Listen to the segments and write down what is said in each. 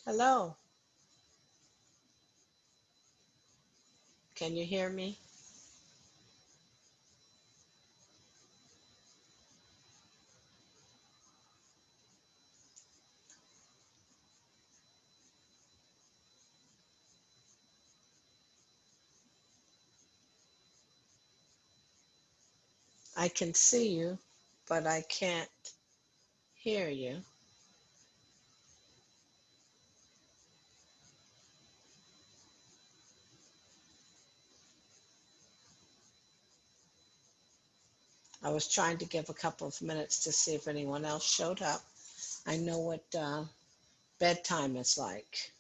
Hello, can you hear me? I can see you, but I can't hear you. I was trying to give a couple of minutes to see if anyone else showed up. I know what bedtime is like.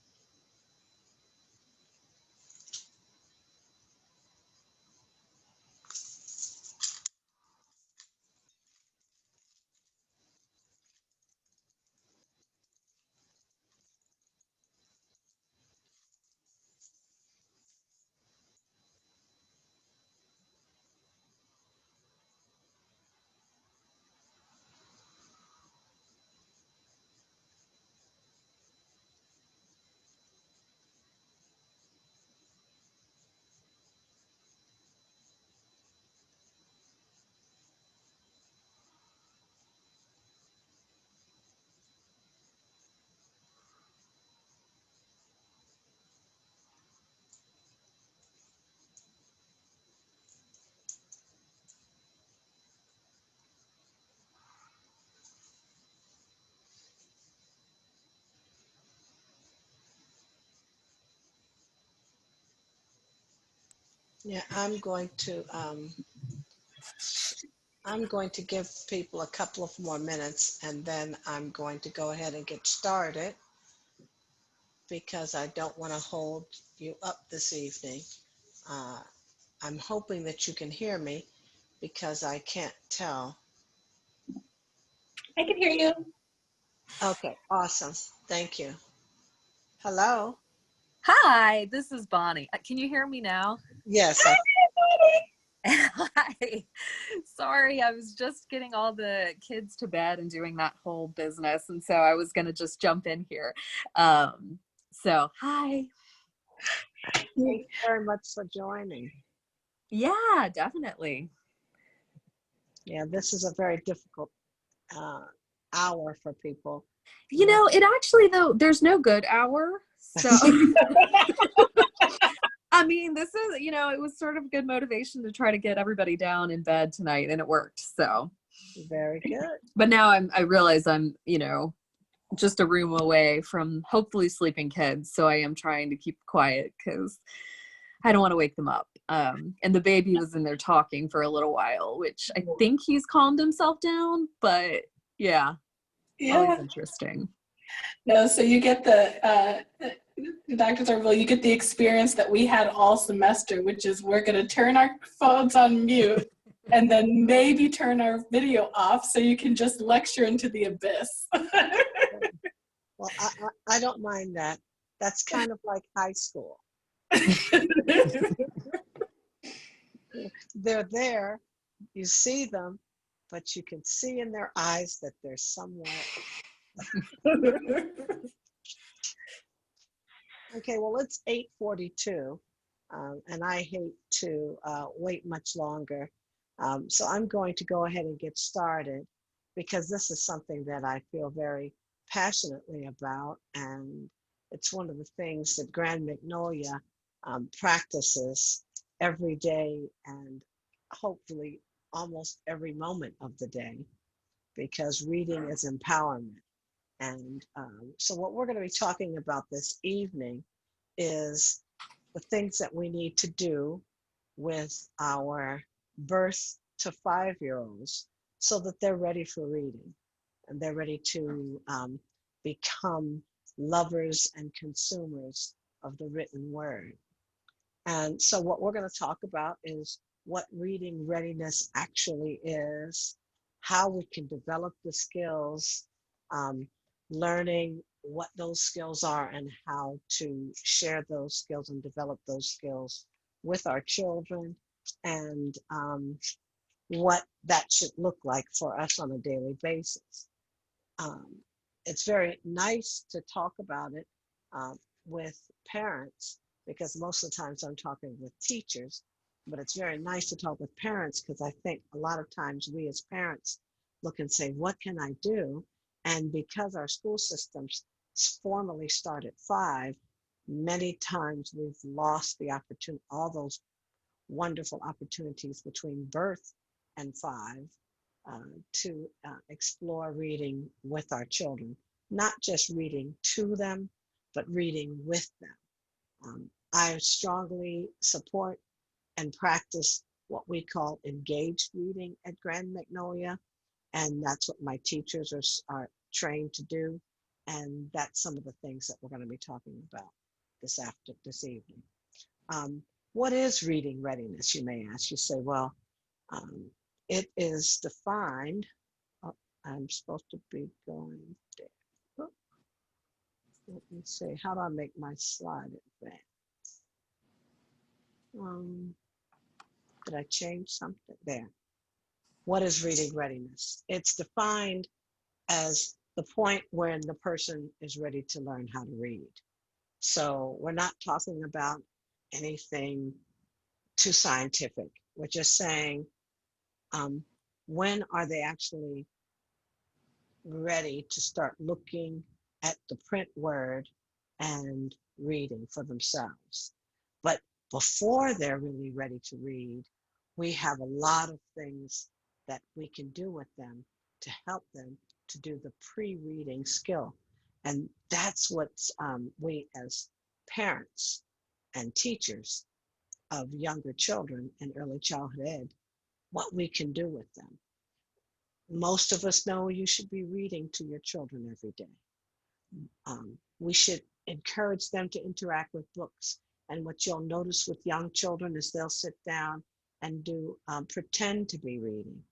Yeah, I'm going to give people a couple of more minutes, and then I'm going to go ahead and get started because I don't want to hold you up this evening. Uh, I'm hoping that you can hear me because I can't tell. I can hear you. Okay, awesome. Thank you. Hello? Hi, this is Bonnie. Can you hear me now? Yes, Hi. Sorry, I was just getting all the kids to bed and doing that whole business, and so I was going to just jump in here. Hi. thank you very much for joining. Yeah, definitely. Yeah, this is a very difficult uh, hour for people. You know, it actually, though, there's no good hour. So, I mean, this is, it was sort of good motivation to try to get everybody down in bed tonight, and it worked. So, Very good. but now I realize I'm, just a room away from hopefully sleeping kids. So I am trying to keep quiet because I don't want to wake them up. And the baby was in there talking for a little while, which I think he's calmed himself down. But yeah, always interesting. No, so you get Dr. Thorville, you get the experience that we had all semester, which is we're going to turn our phones on mute and then maybe turn our video off so you can just lecture into the abyss. Well, I don't mind that. That's kind of like high school. They're there, you see them, but you can see in their eyes that they're somewhere. Okay, well, it's 8:42, and I hate to wait much longer. So I'm going to go ahead and get started because this is something that I feel very passionately about, and it's one of the things that Grand Magnolia practices every day and hopefully almost every moment of the day because reading is empowerment. And so, what we're going to be talking about this evening is the things that we need to do with our birth to 5-year-olds so that they're ready for reading and they're ready to become lovers and consumers of the written word. And so, what we're going to talk about is what reading readiness actually is, how we can develop the skills, um, learning what those skills are, and how to share those skills and develop those skills with our children, and what that should look like for us on a daily basis. Um, it's very nice to talk about it with parents, because most of the times I'm talking with teachers, but it's very nice to talk with parents because I think a lot of times we as parents look and say, what can I do? And because our school systems formally start at 5, many times we've lost the opportunity, all those wonderful opportunities between birth and 5 to explore reading with our children, not just reading to them, but reading with them. I strongly support and practice what we call engaged reading at Grand Magnolia, and that's what my teachers are trained to do. And that's some of the things that we're going to be talking about this evening. Um, what is reading readiness, you may ask? You say, well, um, it is defined. Oh, I'm supposed to be going there. Oh, let me see. How do I make my slide advance? Did I change something? There. What is reading readiness? It's defined as the point when the person is ready to learn how to read. So we're not talking about anything too scientific. We're just saying, when are they actually ready to start looking at the print word and reading for themselves? But before they're really ready to read, we have a lot of things that we can do with them to help them to do the pre-reading skill. And that's what we as parents and teachers of younger children in early childhood ed, what we can do with them. Most of us know you should be reading to your children every day. We should encourage them to interact with books. And what you'll notice with young children is they'll sit down and do pretend to be reading.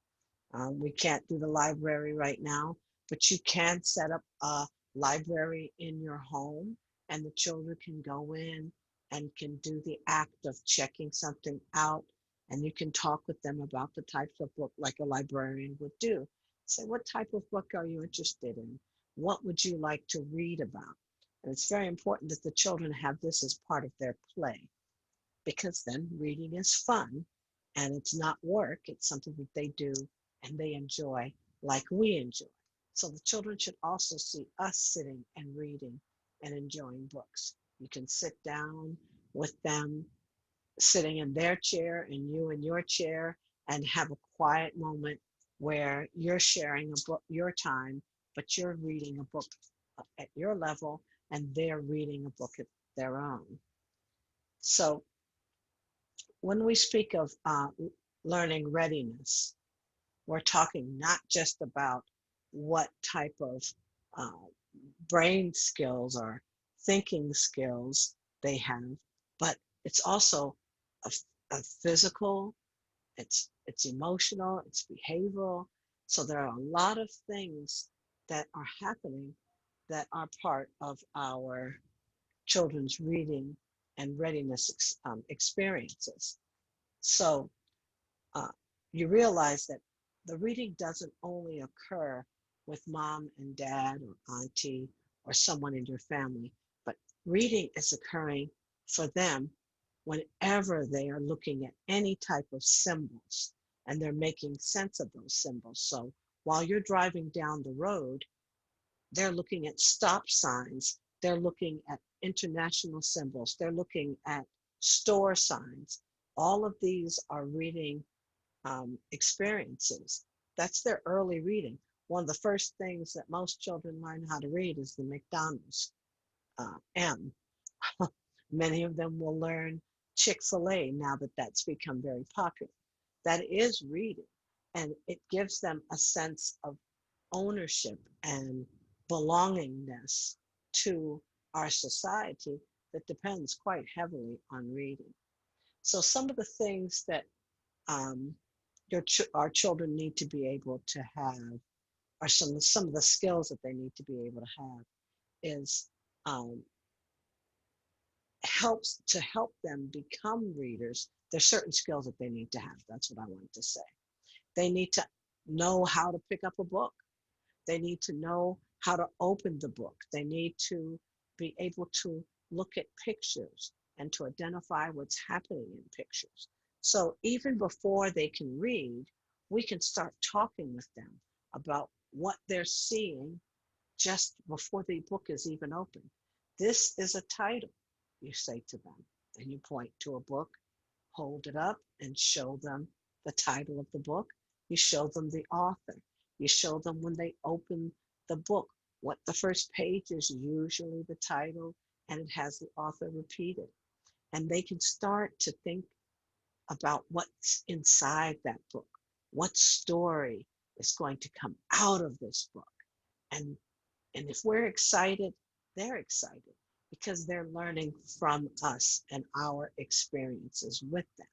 We can't do the library right now, but you can set up a library in your home and the children can go in and can do the act of checking something out. And you can talk with them about the types of book like a librarian would do. Say, what type of book are you interested in? What would you like to read about? And it's very important that the children have this as part of their play, because then reading is fun and it's not work. It's something that they do and they enjoy like we enjoy. So the children should also see us sitting and reading and enjoying books. You can sit down with them sitting in their chair and you in your chair and have a quiet moment where you're sharing a book, your time, but you're reading a book at your level and they're reading a book at their own. So when we speak of learning readiness, we're talking not just about what type of uh, brain skills or thinking skills they have, but it's also a, a physical, it's emotional, it's behavioral. So there are a lot of things that are happening that are part of our children's reading and readiness experiences. So uh, you realize that the reading doesn't only occur with mom and dad or auntie or someone in your family, but reading is occurring for them whenever they are looking at any type of symbols and they're making sense of those symbols. So while you're driving down the road, they're looking at stop signs, they're looking at international symbols, they're looking at store signs. All of these are reading experiences. That's their early reading. One of the first things that most children learn how to read is the McDonald's M. Many of them will learn Chick-fil-A now that that's become very popular. That is reading, and it gives them a sense of ownership and belongingness to our society that depends quite heavily on reading. So some of the things that um, our children need to be able to have, or some of the skills that they need to be able to have, is um, helps to help them become readers. There's certain skills that they need to have. That's what I wanted to say. They need to know how to pick up a book. They need to know how to open the book. They need to be able to look at pictures and to identify what's happening in pictures. So even before they can read, we can start talking with them about what they're seeing just before the book is even open. This is a title, you say to them, and you point to a book, hold it up, and show them the title of the book. You show them the author. You show them when they open the book what the first page is, usually the title, and it has the author repeated. And they can start to think about what's inside that book, what story is going to come out of this book. And and if we're excited, they're excited because they're learning from us and our experiences with them.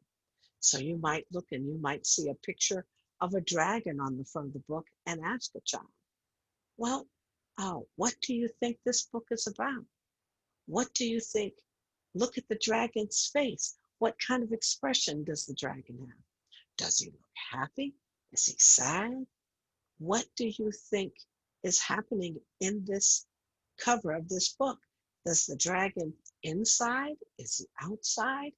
So you might look and you might see a picture of a dragon on the front of the book and ask a child, well, what do you think this book is about? What do you think? Look at the dragon's face. What kind of expression does the dragon have? Does he look happy? Is he sad? What do you think is happening in this cover of this book? Does the dragon inside? Is he outside?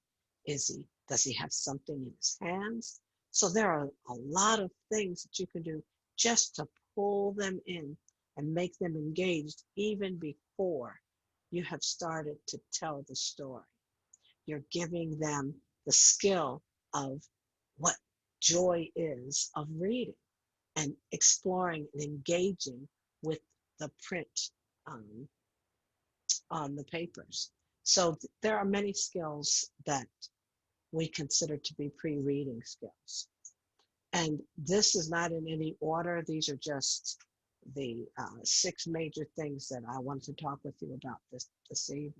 Does he have something in his hands? So there are a lot of things that you can do just to pull them in and make them engaged even before you have started to tell the story. You're giving them the skill of what joy is of reading and exploring and engaging with the print um, on the papers. So there are many skills that we consider to be pre-reading skills. And this is not in any order. These are just the 6 major things that I wanted to talk with you about this evening.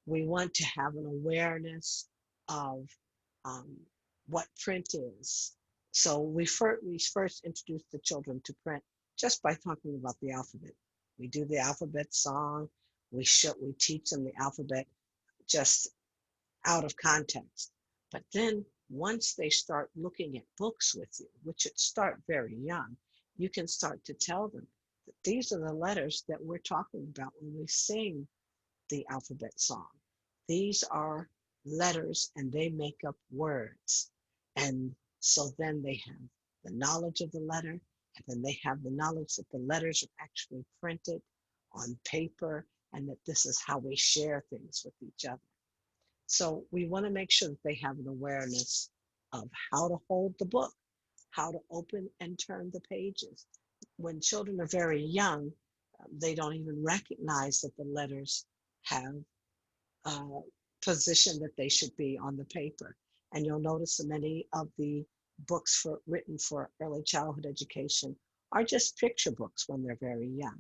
We want to have an awareness of um, what print is. So we first introduced the children to print just by talking about the alphabet. We do the alphabet song. We teach them the alphabet just out of context. But then once they start looking at books with you, which should start very young, you can start to tell them that these are the letters that we're talking about when we sing the alphabet song. These are letters and they make up words. And so then they have the knowledge of the letter, and then they have the knowledge that the letters are actually printed on paper and that this is how we share things with each other. So we want to make sure that they have an awareness of how to hold the book, how to open and turn the pages. When children are very young, they don't even recognize that the letters have a position that they should be on the paper. And you'll notice that many of the books written for early childhood education are just picture books when they're very young.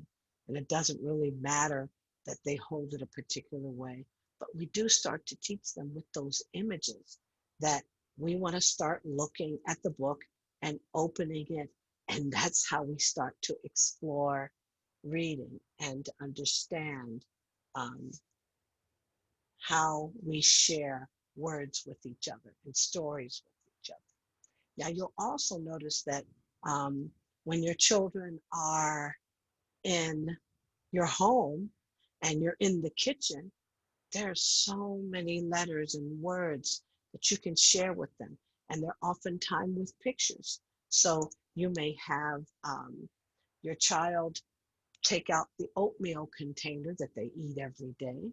And it doesn't really matter that they hold it a particular way, but we do start to teach them with those images that we want to start looking at the book and opening it. And that's how we start to explore reading and to understand how we share words with each other and stories with each other. Now, you'll also notice that when your children are in your home and you're in the kitchen, there's so many letters and words that you can share with them. And they're oftentimes with pictures. So you may have your child take out the oatmeal container that they eat every day,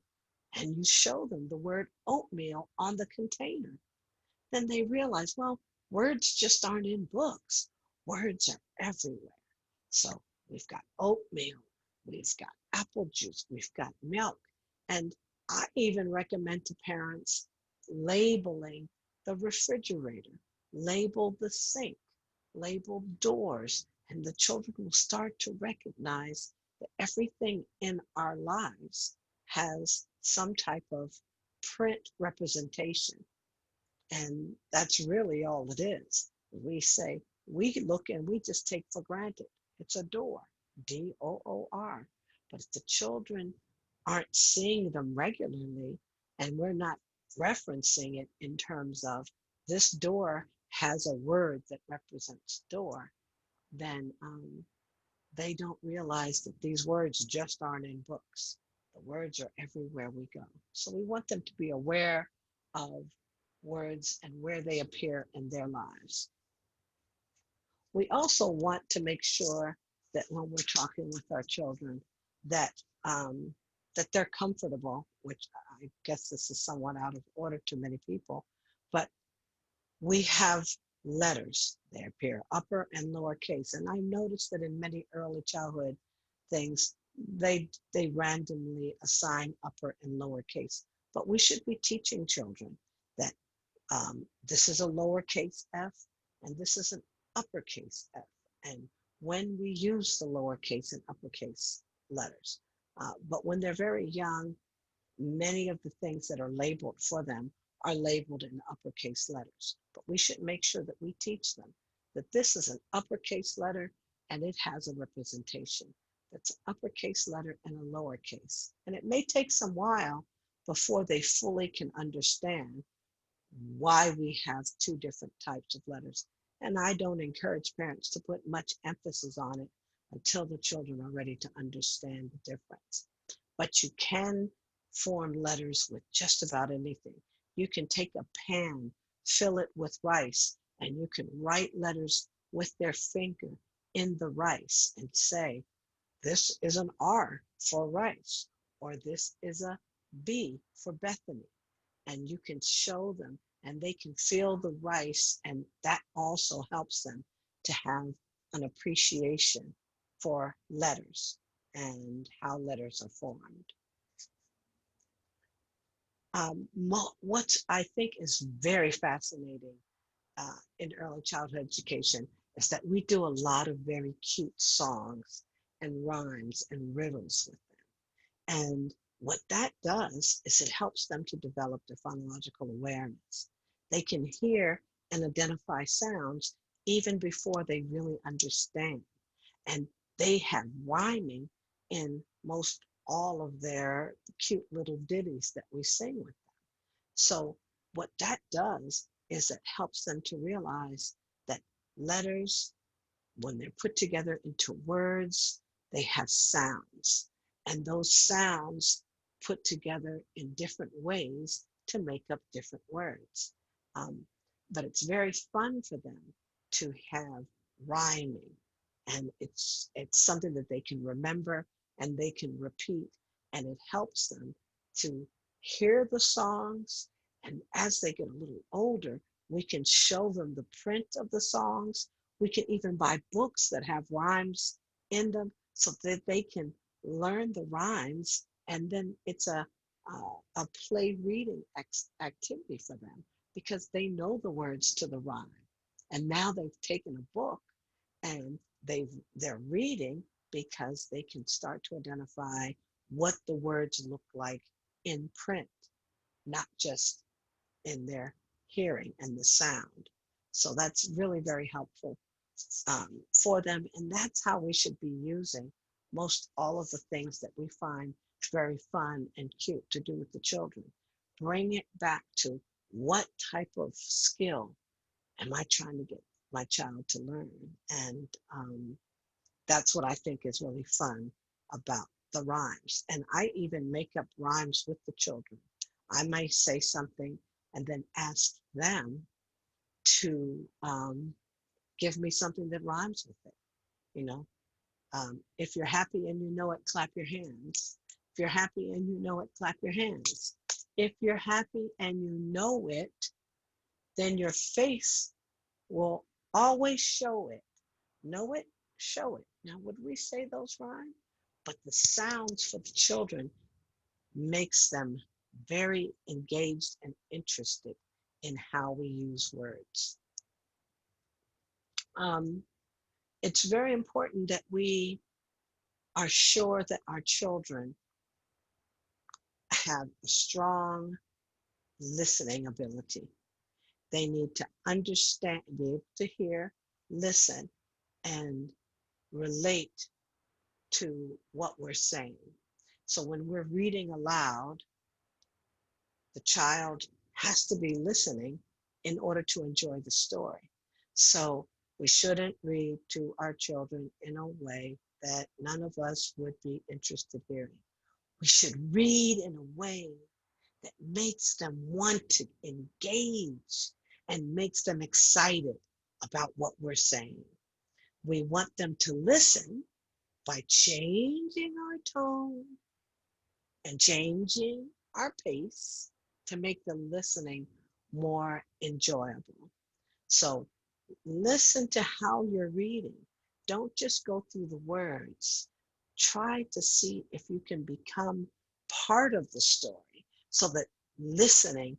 and you show them the word oatmeal on the container. Then they realize, well, words just aren't in books. Words are everywhere. So we've got oatmeal, we've got apple juice, we've got milk. And I even recommend to parents labeling the refrigerator, label the sink, label doors, and the children will start to recognize that everything in our lives has some type of print representation. And that's really all it is. We say, we look and we just take for granted. It's a door, D-O-O-R. But if the children aren't seeing them regularly and we're not referencing it in terms of this door has a word that represents door, then they don't realize that these words just aren't in books. The words are everywhere we go. So we want them to be aware of words and where they appear in their lives. We also want to make sure that when we're talking with our children, that um, that they're comfortable, which I guess this is somewhat out of order to many people, but we have letters. They appear upper and lower case. And I noticed that in many early childhood things, they randomly assign upper and lower case. But we should be teaching children that this is a lowercase f and this is an uppercase f. And when we use the lowercase and uppercase letters, but when they're very young, many of the things that are labeled for them are labeled in uppercase letters. But we should make sure that we teach them that this is an uppercase letter and it has a representation. That's an uppercase letter and a lowercase. And it may take some while before they fully can understand why we have two different types of letters. And I don't encourage parents to put much emphasis on it until the children are ready to understand the difference. But you can form letters with just about anything. You can take a pan, fill it with rice, and you can write letters with their finger in the rice and say, this is an R for rice, or this is a B for Bethany. And you can show them and they can feel the rice, and that also helps them to have an appreciation for letters and how letters are formed. What I think is very fascinating in early childhood education is that we do a lot of very cute songs and rhymes and riddles with them. And what that does is it helps them to develop their phonological awareness. They can hear and identify sounds even before they really understand. And they have rhyming in most all of their cute little ditties that we sing with them. So what that does is it helps them to realize that letters, when they're put together into words, they have sounds. And those sounds put together in different ways to make up different words. Um, but it's very fun for them to have rhyming. And it's something that they can remember and they can repeat. And it helps them to hear the songs. And as they get a little older, we can show them the print of the songs. We can even buy books that have rhymes in them so that they can learn the rhymes. And then it's a play reading activity for them because they know the words to the rhyme. And now they've taken a book and they're reading because they can start to identify what the words look like in print, not just in their hearing and the sound. So that's really very helpful for them. And that's how we should be using most all of the things that we find very fun and cute to do with the children. Bring it back to what type of skill am I trying to get my child to learn? And that's what I think is really fun about the rhymes. And I even make up rhymes with the children. I might say something and then ask them to give me something that rhymes with it. You know, if you're happy and you know it, clap your hands. If you're happy and you know it, clap your hands. If you're happy and you know it, then your face will always show it. Know it, show it. Now, would we say those rhyme? But the sounds for the children makes them very engaged and interested in how we use words. It's very important that we are sure that our children have a strong listening ability. They need to understand, be able to hear, listen, and relate to what we're saying. So when we're reading aloud, the child has to be listening in order to enjoy the story. So we shouldn't read to our children in a way that none of us would be interested in hearing. We should read in a way that makes them want to engage and makes them excited about what we're saying. We want them to listen by changing our tone and changing our pace to make the listening more enjoyable. So listen to how you're reading. Don't just go through the words. Try to see if you can become part of the story so that listening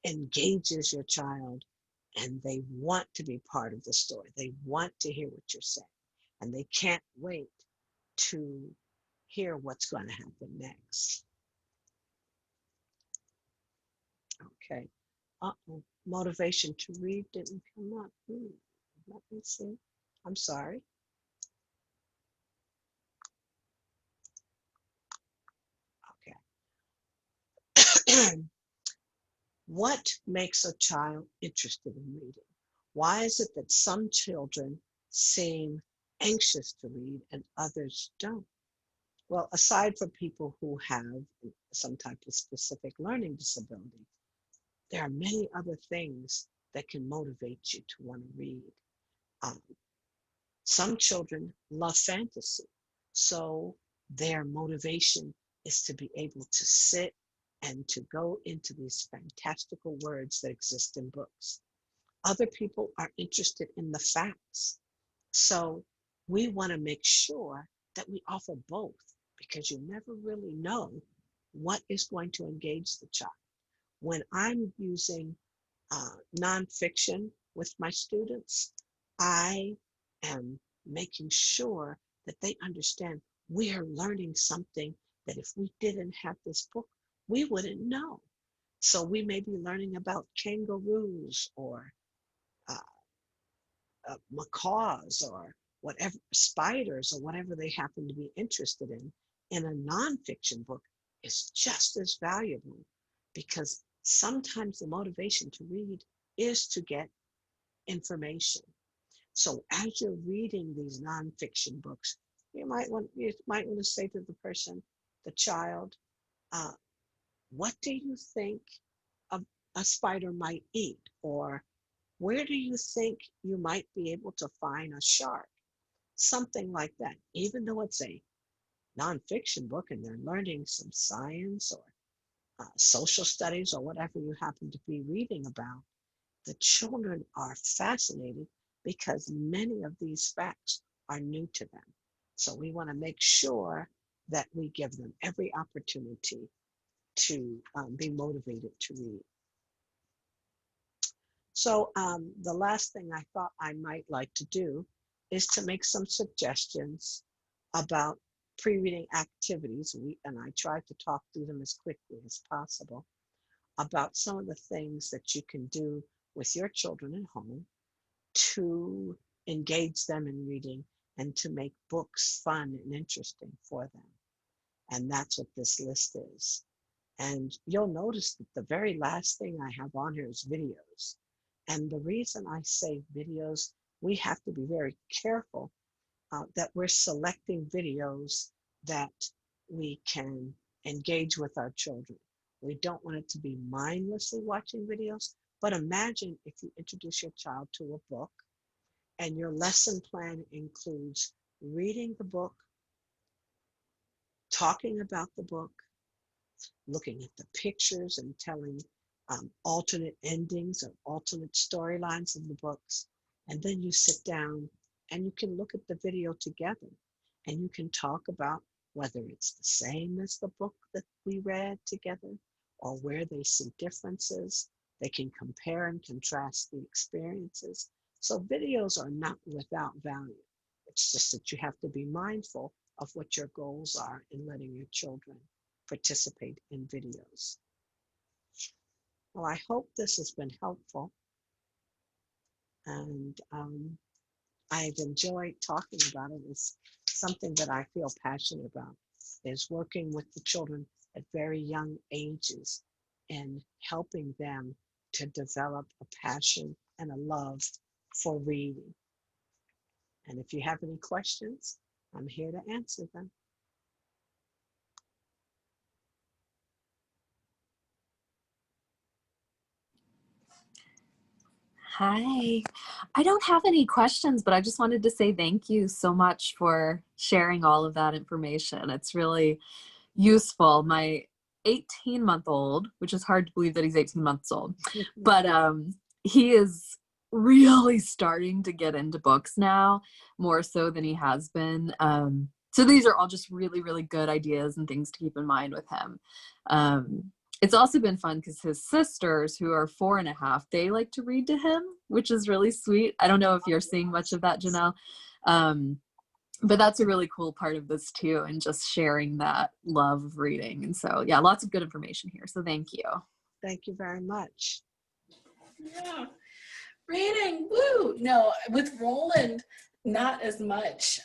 engages your child and they want to be part of the story. They want to hear what you're saying and they can't wait to hear what's going to happen next. Okay. Uh-oh. Motivation to read didn't come up. Let me see. I'm sorry. Okay. What makes a child interested in reading? Why is it that some children seem anxious to read and others don't? Well, aside from people who have some type of specific learning disability, there are many other things that can motivate you to want to read. Um, some children love fantasy, so their motivation is to be able to sit and to go into these fantastical words that exist in books. Other people are interested in the facts. So we want to make sure that we offer both because you never really know what is going to engage the child. When I'm using nonfiction with my students, I am making sure that they understand we are learning something that if we didn't have this book, we wouldn't know. So we may be learning about kangaroos or uh, macaws or whatever, spiders or whatever they happen to be interested in a nonfiction book is just as valuable because sometimes the motivation to read is to get information. So as you're reading these nonfiction books, you might want to say to the person, the child, uh, what do you think a, a spider might eat? Or where do you think you might be able to find a shark? Something like that. Even though it's a nonfiction book and they're learning some science or social studies or whatever you happen to be reading about, the children are fascinated because many of these facts are new to them. So we want to make sure that we give them every opportunity to be motivated to read. So the last thing I thought I might like to do is to make some suggestions about pre-reading activities. And I tried to talk through them as quickly as possible about some of the things that you can do with your children at home to engage them in reading and to make books fun and interesting for them. And that's what this list is. And you'll notice that the very last thing I have on here is videos. And the reason I say videos, we have to be very careful that we're selecting videos that we can engage with our children. We don't want it to be mindlessly watching videos, but imagine if you introduce your child to a book and your lesson plan includes reading the book, talking about the book, looking at the pictures and telling alternate endings or alternate storylines in the books. And then you sit down and you can look at the video together and you can talk about whether it's the same as the book that we read together or where they see differences. They can compare and contrast the experiences. So videos are not without value. It's just that you have to be mindful of what your goals are in letting your children participate in videos. Well, I hope this has been helpful. And I've enjoyed talking about it. It's something that I feel passionate about, is working with the children at very young ages and helping them to develop a passion and a love for reading. And if you have any questions, I'm here to answer them. Hi. I don't have any questions, but I just wanted to say thank you so much for sharing all of that information. It's really useful. My 18-month-old, which is hard to believe that he's 18 months old, but he is really starting to get into books now, more so than he has been. So these are all just really, really good ideas and things to keep in mind with him. It's also been fun because his sisters, who are 4.5, they like to read to him, which is really sweet. I don't know if you're seeing much of that, Janelle. But that's a really cool part of this too, and just sharing that love of reading. And so, yeah, lots of good information here. So thank you. Thank you very much. Yeah. Reading, woo! No, with Roland, not as much.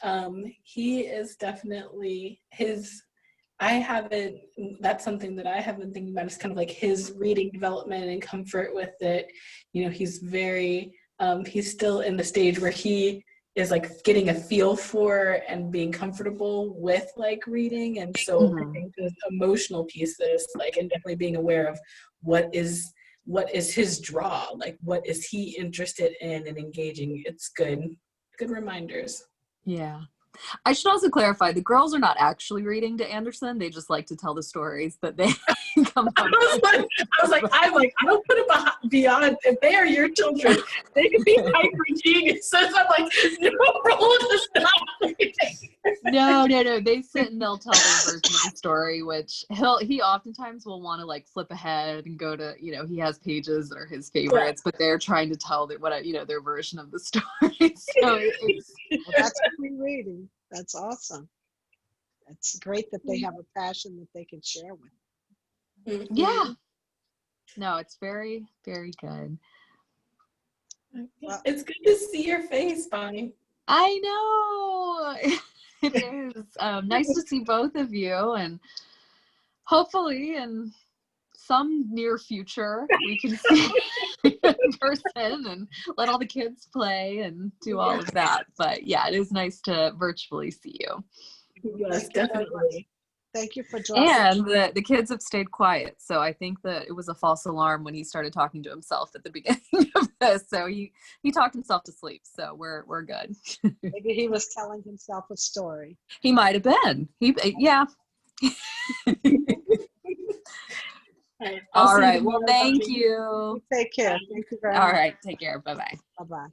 He is definitely that's something that I have been thinking about, is kind of like his reading development and comfort with it. You know, he's he's still in the stage where he is like getting a feel for and being comfortable with like reading. And so I think the emotional piece is like, and definitely being aware of what is his draw, like what is he interested in and engaging. It's good reminders. Yeah. I should also clarify, the girls are not actually reading to Anderson. They just like to tell the stories that they come up with. I don't put it beyond, if they are your children, they can be hyper geniuses. I'm like, no, Roland is not reading. No. They sit and they'll tell their version of the story, which he oftentimes will want to like flip ahead and go to, he has pages that are his favorites, but they're trying to tell their version of the story. So Well, that's free reading. That's awesome. It's great that they have a passion that they can share with. Yeah. No, it's very, very good. It's good to see your face, Bonnie. I know. It is nice to see both of you, and hopefully in some near future we can see in person and let all the kids play and do all of that. But yeah, it is nice to virtually see you. Yes, definitely. Thank you for joining. And the kids have stayed quiet, so I think that it was a false alarm when he started talking to himself at the beginning of this. So he talked himself to sleep, so we're good. Maybe he was telling himself a story. He might have been. Yeah. All right. Well, thank you. Take care. Thank you very much. All right. Take care. Bye-bye. Bye-bye.